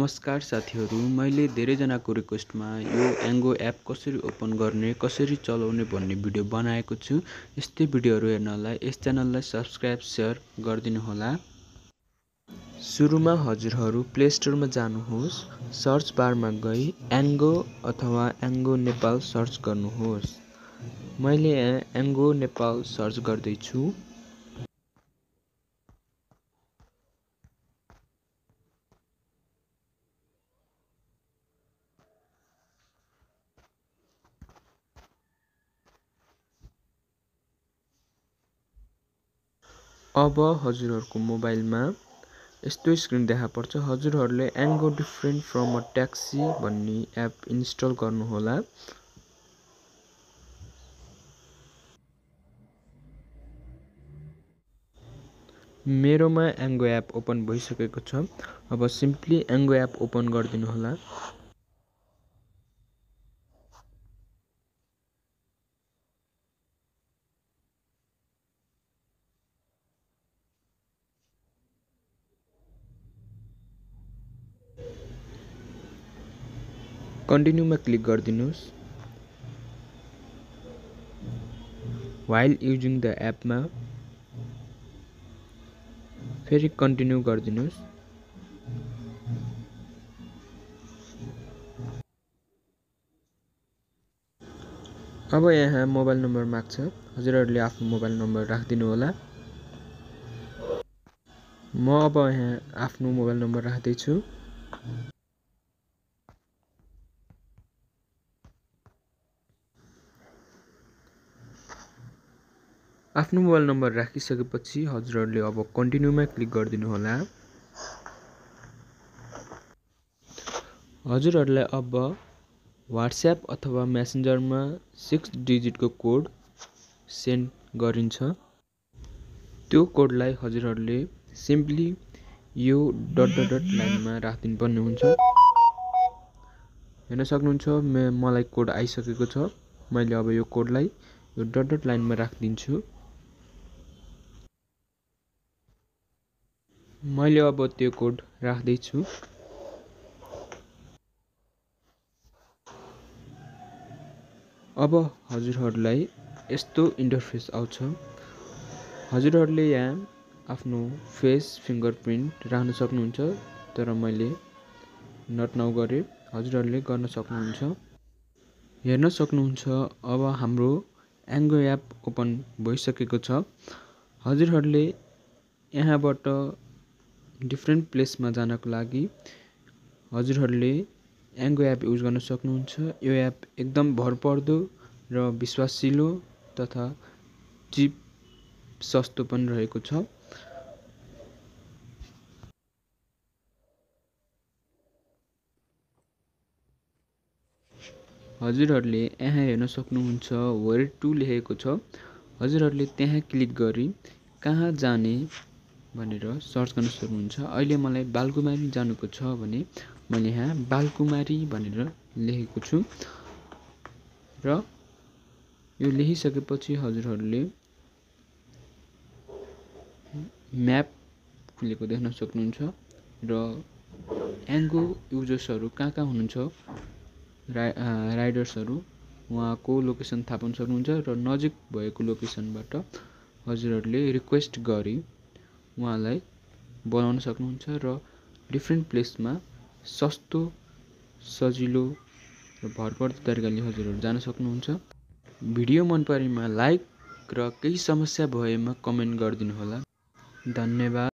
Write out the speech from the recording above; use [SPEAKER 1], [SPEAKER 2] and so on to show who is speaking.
[SPEAKER 1] नमस्कार साथीहरू, मैले धेरैजनाको रिक्वेस्टमा यो एङ्गो एप कसरी ओपन गर्ने, कसरी चलाउने भन्ने भिडियो बनाएको छु। यस्तै भिडियोहरू हेर्नलाई यस च्यानललाई सब्स्क्राइब, सेयर गरिदिनु होला। सुरुमा हजुरहरू प्ले स्टोरमा जानुहोस्। सर्च बारमा गई एङ्गो अथवा एङ्गो नेपाल सर्च गर्नुहोस्। मैले यहाँ एङ्गो नेपाल सर्च गर्दैछु। अब हजुरहरूको मोबाइलमा यस्तो स्क्रिन देखा पर्छ। हजुरहरूले एङ्गो डिफरेन्ट फ्रम अ ट्याक्सी भन्ने एप इन्स्टल गर्नुहोला। मेरोमा एङ्गो एप ओपन भइसकेको छ। अब सिम्पली एङ्गो एप ओपन गरिदिनु होला। कन्टिन्यूमा क्लिक गरिदिनुहोस्। व्हाइल युजिङ द एपमा फेरि कन्टिन्यू गरिदिनुहोस्। अब यहाँ मोबाइल नम्बर माग्छ। हजुरहरूले आफ्नो मोबाइल नम्बर राखिदिनु होला। म अब यहाँ आफ्नो मोबाइल नम्बर राख्दैछु। आफ्नो मोबाइल नम्बर राखिसकेपछि हजुरहरूले अब कन्टिन्यूमा क्लिक गरिदिनु होला। हजुरहरूलाई अब व्हाट्सएप अथवा मेसेन्जरमा 6 डिजिटको कोड सेन्ड गरिन्छ। त्यो कोडलाई हजुरहरूले सिम्पली यो डट डट डट लाइनमा राखिदिनु पर्ने हुन्छ। हेर्न सक्नुहुन्छ मलाई कोड आइसकेको छ। मैले अब यो कोडलाई यो डट डट लाइनमा राखिदिन्छु। मैले अब त्यो कोड राख्दैछु। अब हजुरहरूलाई यस्तो इन्टरफेस आउँछ। हजुरहरूले यहाँ आफ्नो फेस फिङ्गरप्रिन्ट राख्न सक्नुहुन्छ, तर मैले नट नाउ गरेँ। हजुरहरूले गर्न सक्नुहुन्छ। हेर्न सक्नुहुन्छ अब हाम्रो एङ्गो एप ओपन भइसकेको छ। हजुरहरूले यहाँबाट डिफ्रेन्ट प्लेसमा जानको लागि हजुरहरूले एङ्गो एप युज गर्न सक्नुहुन्छ। यो एप एकदम भरपर्दो र विश्वासिलो तथा चिप सस्तो पनि रहेको छ। हजुरहरूले यहाँ हेर्न सक्नुहुन्छ वेयर टु लेखेको छ। हजुरहरूले त्यहाँ क्लिक गरी कहाँ जाने भनेर सर्च गर्न सक्नुहुन्छ। अहिले मलाई बालकुमारी जानुको छ भने मैले यहाँ बालकुमारी भनेर लेखेको छु र यो लेखिसकेपछि हजुरहरूले म्याप खुलेको देख्न सक्नुहुन्छ र एङ्गो युजर्सहरू कहाँ कहाँ हुनुहुन्छ, राइडर्सहरू, उहाँको लोकेसन थाहा पाउन सक्नुहुन्छ र नजिक भएको लोकेसनबाट हजुरहरूले रिक्वेस्ट गरी उहाँलाई बोलाउन सक्नुहुन्छ र डिफ्रेन्ट प्लेसमा सस्तो, सजिलो र भरपर्दो तरिकाले हजुरहरू जान सक्नुहुन्छ। भिडियो मन परेमा लाइक र केही समस्या भएमा कमेन्ट गरिदिनु होला। धन्यवाद।